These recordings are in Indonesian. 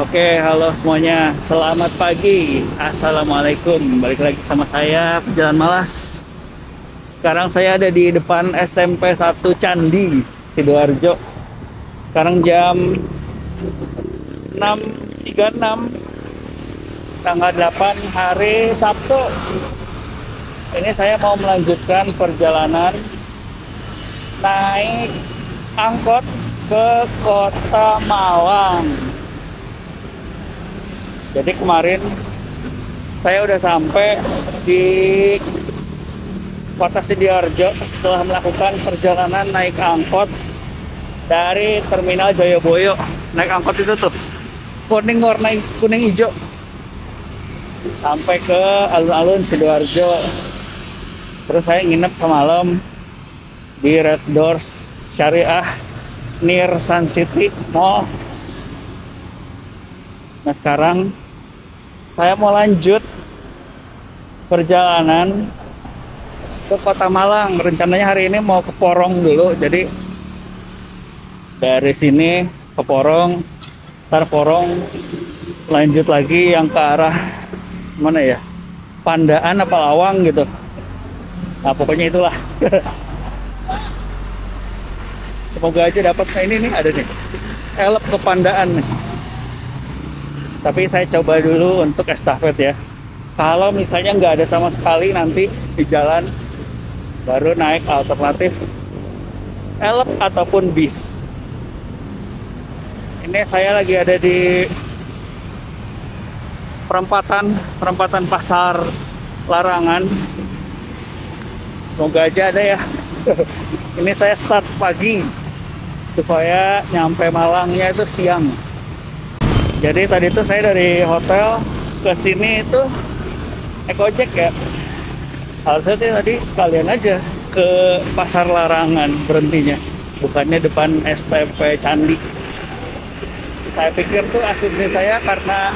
Oke, halo semuanya. Selamat pagi. Assalamualaikum. Balik lagi sama saya, Pejalan Malas. Sekarang saya ada di depan SMP 1 Candi, Sidoarjo. Sekarang jam 6.36, tanggal 8 hari Sabtu. Ini saya mau melanjutkan perjalanan naik angkot ke Kota Malang. Jadi kemarin saya udah sampai di Kota Sidoarjo setelah melakukan perjalanan naik angkot dari Terminal Joyoboyo. Naik angkot itu tuh kuning, warna kuning hijau, sampai ke alun-alun Sidoarjo. Terus saya nginep semalam di Red Doors Syariah near Sun City Mall. Nah, sekarang saya mau lanjut perjalanan ke Kota Malang. Rencananya hari ini mau ke Porong dulu. Jadi dari sini ke Porong, ntar Porong lanjut lagi yang ke arah mana ya? Pandaan apa Lawang gitu. Nah, pokoknya itulah. Semoga aja dapat. Nah, ini nih ada nih. Elep ke Pandaan nih. Tapi saya coba dulu untuk estafet ya. Kalau misalnya nggak ada sama sekali nanti di jalan, baru naik alternatif elep ataupun bis. Ini saya lagi ada di perempatan Pasar Larangan. Semoga aja ada ya. Ini saya start pagi supaya nyampe Malangnya itu siang. Jadi tadi tuh saya dari hotel ke sini itu naik ojek ya. Harusnya tadi sekalian aja ke Pasar Larangan berhentinya, bukannya depan SMP Candi. Saya pikir tuh asumsi saya karena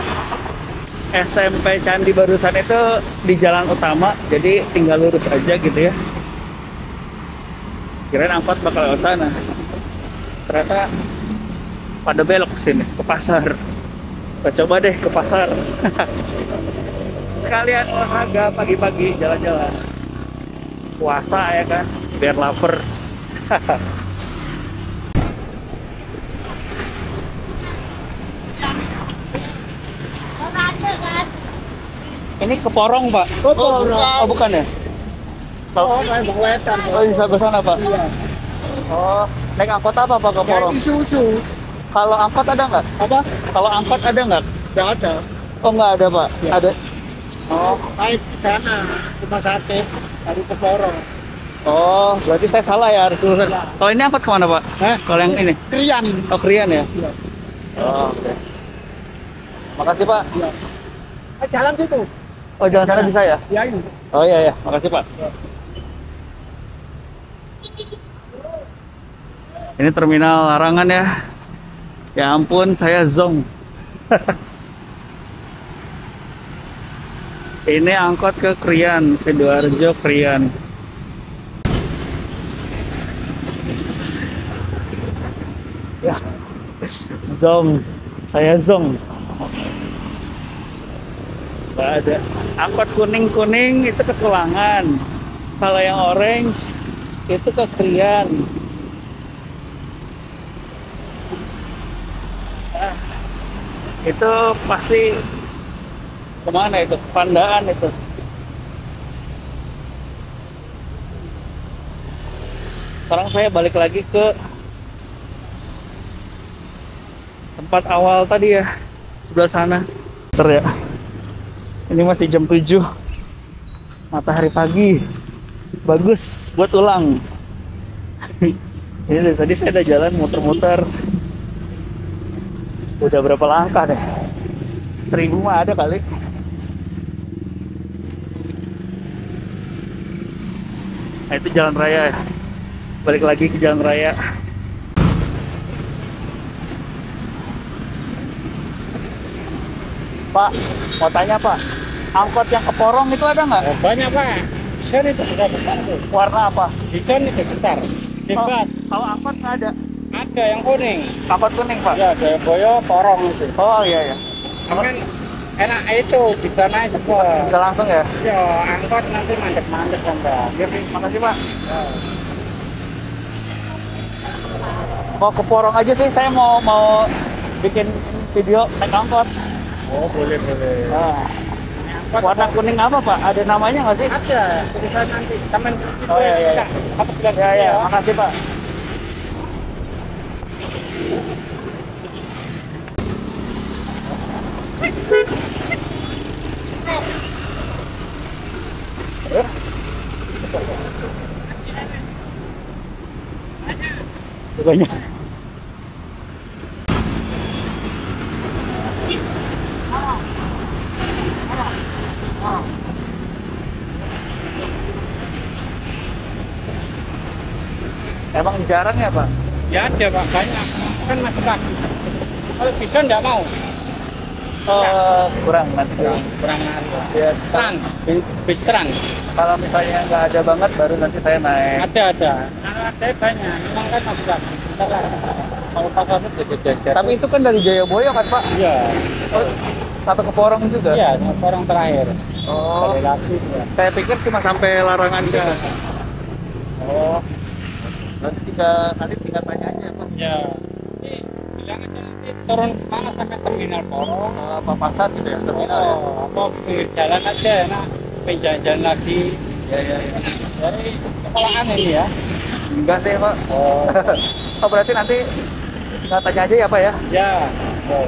SMP Candi barusan itu di jalan utama, jadi tinggal lurus aja gitu ya. Kirain angkot bakal lewat sana. Ternyata pada belok ke sini, ke pasar. Kita coba deh ke pasar. Sekalian olahraga pagi-pagi, jalan-jalan. Puasa ya kan, biar lapar. Ini ke Porong, Pak. Oh, bukan ya? Oh, di sebelah sana, Pak. Iya. Oh, naik angkot apa Pak ke Porong? Isuzu. Kalau angkot ada nggak? Apa? Kalau angkot ada nggak? Nggak ada. Oh, nggak ada, Pak. Ya. Ada. Oh, naik ke sana rumah sakit baru ke Porong. Oh, berarti saya salah ya, harus lurus. Ya. Kalau ini angkot kemana, Pak? Hah? Kalau yang ini? Krian ini. Oh, Krian ya? Iya. Oh, oke. Makasih, Pak. Iya. Jalan situ. Oh, jalan sana bisa ya? Ya ini. Oh iya ya, makasih Pak. Ya. Ini terminal Larangan ya. Ya ampun, saya zong. Ini angkot ke Krian, Sidoarjo Krian. Ya, zong. Saya zong. Nggak ada. Angkot kuning-kuning itu ke Tulangan. Kalau yang orange itu ke Krian. Nah, itu pasti kemana itu? Pandaan itu. Sekarang saya balik lagi ke tempat awal tadi ya, sebelah sana. Bentar ya. Ini masih jam 7. Matahari pagi. Bagus buat ulang. Ini dari tadi saya udah jalan muter-muter. Udah berapa langkah deh? 1000 mah ada kali. Nah, itu jalan raya ya. Balik lagi ke jalan raya. Pak, mau tanya Pak, angkot yang ke Porong itu ada nggak? Banyak Pak. Desain itu sudah besar tuh. Warna apa? Desain itu besar. Bebas. Kalau angkot nggak ada. Ada yang kuning. Angkot kuning Pak? Ya, Jayabaya Porong itu. Oh iya ya. Kan enak itu bisa naik juga. Bisa langsung ya? Ya, angkot nanti mandek-mandek kan, Mbak. Iya, makasih Pak. Ya. Mau ke Porong aja sih, saya mau bikin video naik angkot. Oh, boleh. Nah, warna kuning apa Pak? Ada namanya nggak sih? Ada, tulisan nanti. Taman. Oh iya. Aku bilang Ya, makasih Pak. Banyak. Emang jarang ya Pak? Ya ada, Pak, banyak. Kan masih pagi. Kalau bisa nggak mau. Kurang nanti. Kurang ada. Ya, Terang, bis terang. kalau misalnya nggak ada banget baru nanti saya naik. Ada. Ada banyak. Memang kan masih pagi. Kalau pasar itu jajar. Tapi itu kan dari Jayabaya kan Pak? Iya. Atau ke Porong juga? Iya, orang terakhir. Oh, Balik lagi. Ya. saya pikir cuma sampai larangan sih. Iya. Oh, nanti tinggal tanya aja Pak. Ya. Ini bilang aja nanti turun kemana sampai terminal Porong. Papasan gitu ya terminal ya? Apa pinggir jalan aja, nah jalan lagi. Ya. Dari sekolahan ini ya. Enggak sih Pak. Oh. Oh berarti nanti tinggal tanya aja ya Pak ya? Ya.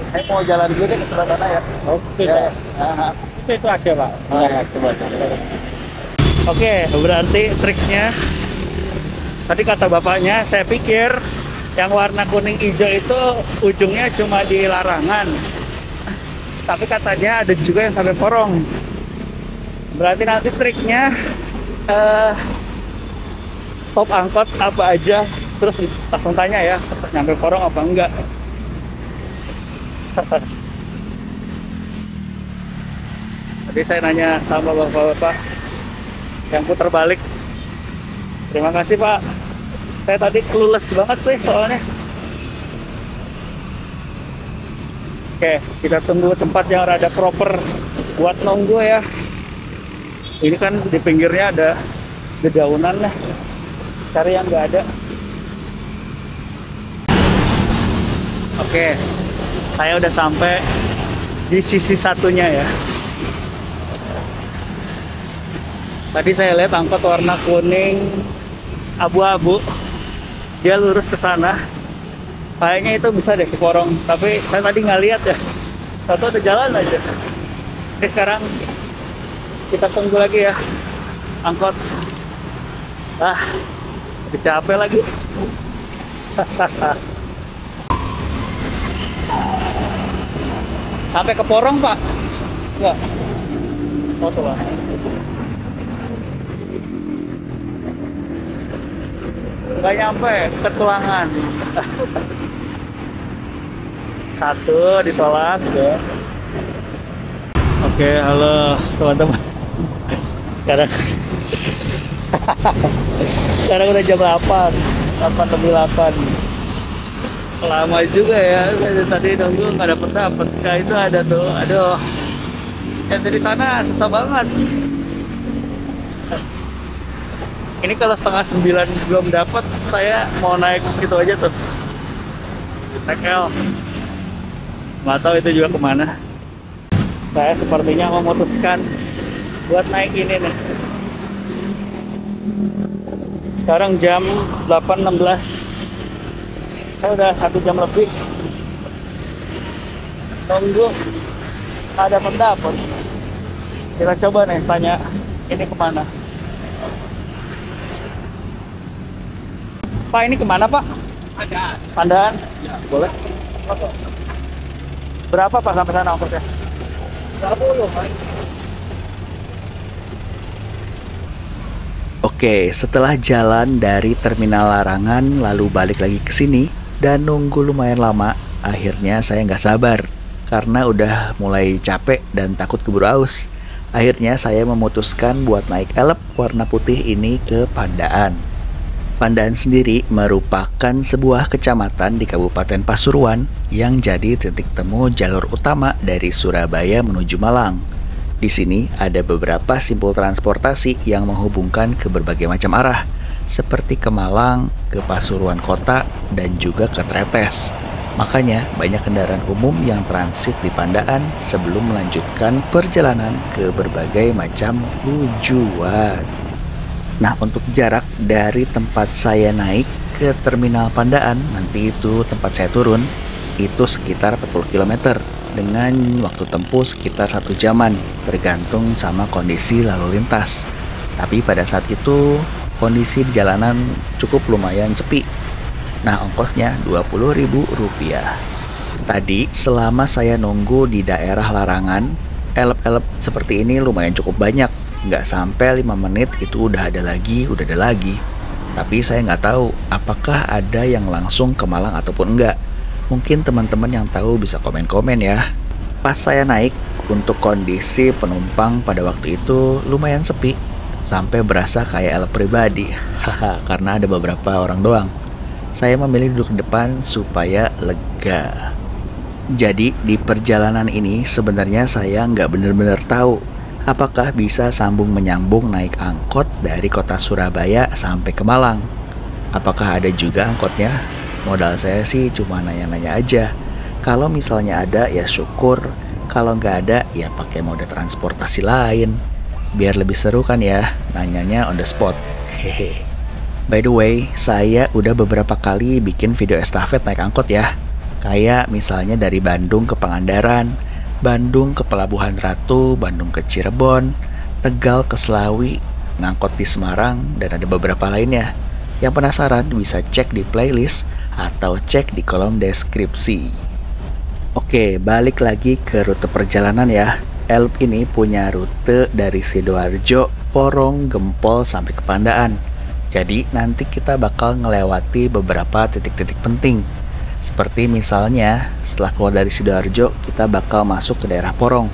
Saya mau jalan dulu deh ke sebelah sana ya. Oke, Ya. Pak. Itu aja, Pak. Oh, ya, coba. Oke, berarti triknya tadi kata bapaknya, saya pikir yang warna kuning hijau itu ujungnya cuma di larangan. Tapi katanya ada juga yang sampai Porong. Berarti nanti triknya stop angkot apa aja, terus langsung tanya ya, nyampe Porong apa enggak. Tadi saya nanya sama bapak-bapak yang putar balik. Terima kasih Pak. Saya tadi clueless banget sih soalnya. Oke, kita tunggu tempat yang rada proper buat nunggu ya. Ini kan di pinggirnya ada dedaunan lah. Cari yang nggak ada. Oke, saya udah sampai di sisi satunya ya. Tadi saya lihat angkot warna kuning abu-abu, dia lurus ke sana. Kayaknya itu bisa deh ke Porong, tapi saya tadi nggak lihat ya. Satu ada jalan aja. Oke, sekarang kita tunggu lagi ya angkot. Udah capek lagi. Sampai ke Porong Pak? Enggak. Foto Pak. Nggak nyampe ke Tulangan. Satu ditolak ya. Oke, halo teman-teman. Sekarang udah jam 8 lebih 8. Lama juga ya, saya tadi nunggu nggak dapet. Kayak itu ada tuh, aduh. Yang dari sana susah banget. Ini kalau setengah 9 belum dapat, saya mau naik gitu aja tuh. Naik L. Nggak tahu itu juga kemana. Saya sepertinya memutuskan buat naik ini nih. Sekarang jam 8.16. Saya udah 1 jam lebih nunggu, nggak dapet. Kita coba nih tanya ini kemana. Pak, ini kemana Pak? Pandaan? Ya. Boleh. Berapa Pak sampai sana ongkosnya? 30 Pak. Oke, setelah jalan dari terminal Larangan lalu balik lagi ke sini dan nunggu lumayan lama, akhirnya saya nggak sabar karena udah mulai capek dan takut keburu aus. Akhirnya saya memutuskan buat naik elep warna putih ini ke Pandaan. Pandaan sendiri merupakan sebuah kecamatan di Kabupaten Pasuruan yang jadi titik temu jalur utama dari Surabaya menuju Malang. Di sini ada beberapa simpul transportasi yang menghubungkan ke berbagai macam arah, seperti ke Malang, ke Pasuruan Kota, dan juga ke Tretes. Makanya banyak kendaraan umum yang transit di Pandaan sebelum melanjutkan perjalanan ke berbagai macam tujuan. Nah, untuk jarak dari tempat saya naik ke Terminal Pandaan, nanti itu tempat saya turun, itu sekitar 40 km dengan waktu tempuh sekitar 1 jaman, tergantung sama kondisi lalu lintas. Tapi pada saat itu, kondisi di jalanan cukup lumayan sepi. Nah, ongkosnya Rp20.000. Tadi, selama saya nunggu di daerah Larangan, elep-elep seperti ini lumayan cukup banyak. Nggak sampai 5 menit itu udah ada lagi. Tapi saya nggak tahu apakah ada yang langsung ke Malang ataupun enggak. Mungkin teman-teman yang tahu bisa komen-komen ya. Pas saya naik, untuk kondisi penumpang pada waktu itu lumayan sepi, sampai berasa kayak elep pribadi. Karena ada beberapa orang doang. Saya memilih duduk di depan supaya lega. Jadi di perjalanan ini sebenarnya saya nggak bener-bener tahu apakah bisa sambung menyambung naik angkot dari kota Surabaya sampai ke Malang. Apakah ada juga angkotnya? Modal saya sih cuma nanya-nanya aja. Kalau misalnya ada ya syukur, kalau nggak ada ya pakai mode transportasi lain. Biar lebih seru kan ya, nanyanya on the spot. Hehe. By the way, saya udah beberapa kali bikin video estafet naik angkot ya. Kayak misalnya dari Bandung ke Pangandaran, Bandung ke Pelabuhan Ratu, Bandung ke Cirebon, Tegal ke Slawi, ngangkot di Semarang, dan ada beberapa lainnya. Yang penasaran bisa cek di playlist atau cek di kolom deskripsi. Oke, balik lagi ke rute perjalanan ya. Elep ini punya rute dari Sidoarjo, Porong, Gempol sampai ke Pandaan. Jadi nanti kita bakal ngelewati beberapa titik-titik penting. Seperti misalnya, setelah keluar dari Sidoarjo, kita bakal masuk ke daerah Porong,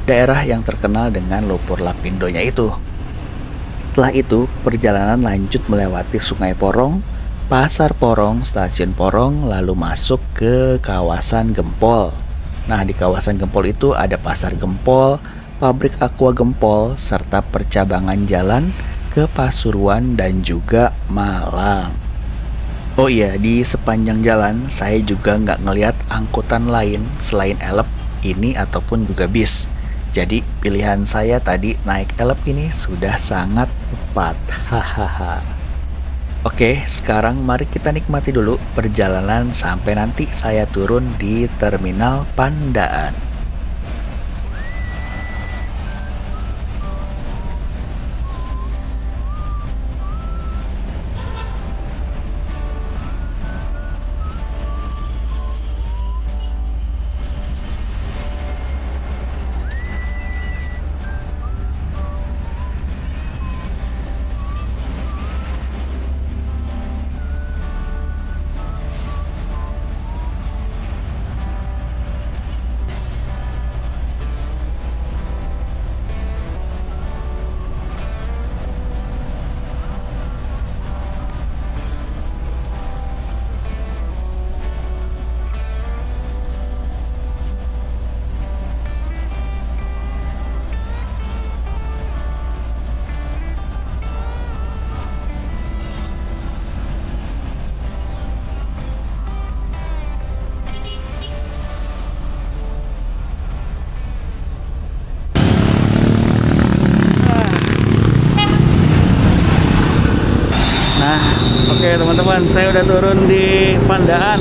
daerah yang terkenal dengan lumpur lapindonya itu. Setelah itu, perjalanan lanjut melewati Sungai Porong, Pasar Porong, Stasiun Porong, lalu masuk ke kawasan Gempol. Nah, di kawasan Gempol itu ada Pasar Gempol, Pabrik Aqua Gempol, serta percabangan jalan ke Pasuruan dan juga Malang. Oh iya, di sepanjang jalan saya juga nggak ngelihat angkutan lain selain elep ini ataupun juga bis. Jadi pilihan saya tadi naik elep ini sudah sangat tepat. Hahaha. Oke, sekarang mari kita nikmati dulu perjalanan sampai nanti saya turun di Terminal Pandaan. Oke teman-teman, saya udah turun di Pandaan,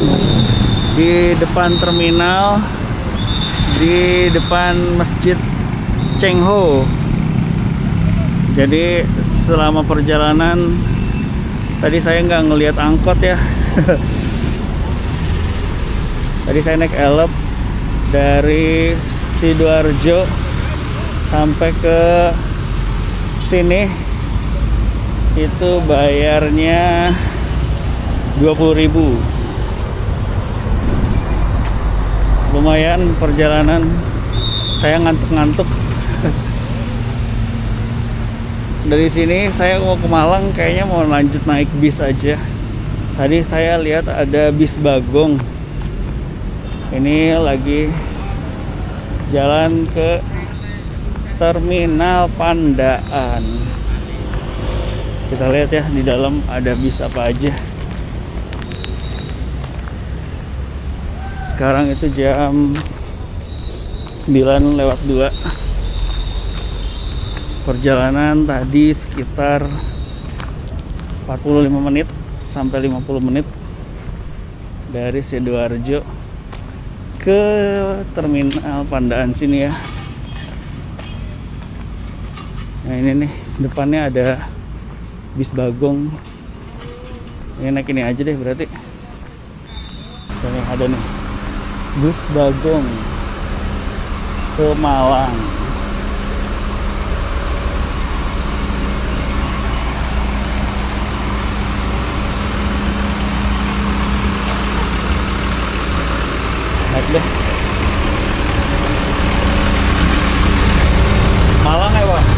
di depan terminal, di depan Masjid Cheng Ho. Jadi selama perjalanan tadi saya nggak ngelihat angkot ya. Tadi saya naik elep dari Sidoarjo sampai ke sini itu bayarnya 20.000. Lumayan perjalanan, saya ngantuk-ngantuk. dari sini saya mau ke Malang, kayaknya mau lanjut naik bis aja. Tadi saya lihat ada bis Bagong. Ini lagi jalan ke Terminal Pandaan. Kita lihat ya di dalam ada bis apa aja. Sekarang itu jam 9:02. Perjalanan tadi sekitar 45 menit sampai 50 menit dari Sidoarjo ke Terminal Pandaan sini ya. Nah ini nih depannya ada bis Bagong. Ini naik ini aja deh berarti. Ini ada nih bus Bagong ke Malang. Naik deh. Malang ya Bang?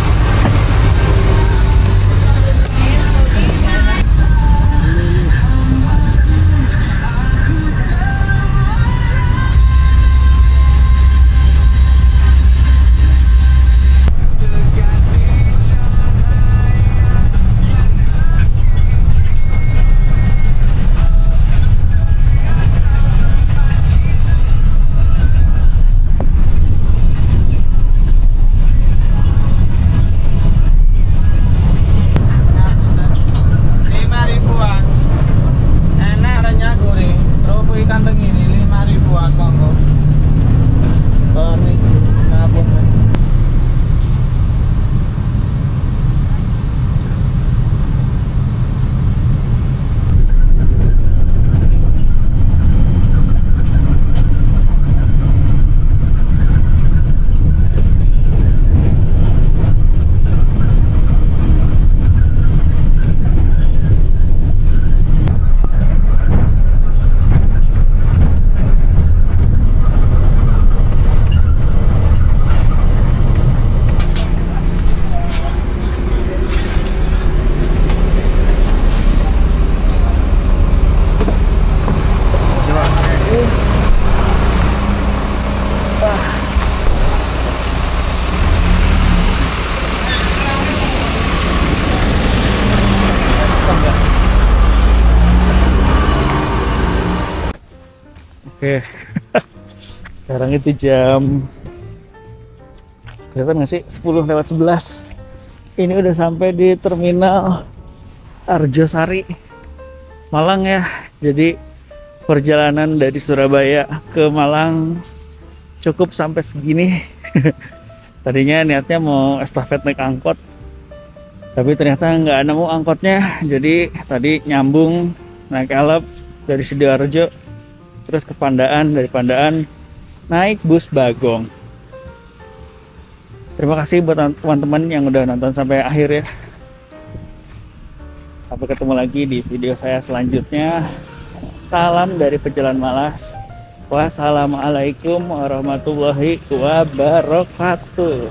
Oke. Sekarang itu jam kelihatan nggak sih? 10:11. Ini udah sampai di Terminal Arjosari Malang ya. Jadi perjalanan dari Surabaya ke Malang cukup sampai segini. Tadinya niatnya mau estafet naik angkot, tapi ternyata nggak nemu angkotnya. Jadi tadi nyambung naik Alep dari Sidoarjo terus ke Pandaan, dari Pandaan naik bus Bagong. Terima kasih buat teman-teman yang udah nonton sampai akhir ya. Sampai ketemu lagi di video saya selanjutnya. Salam dari Pejalan Malas. Wassalamualaikum warahmatullahi wabarakatuh.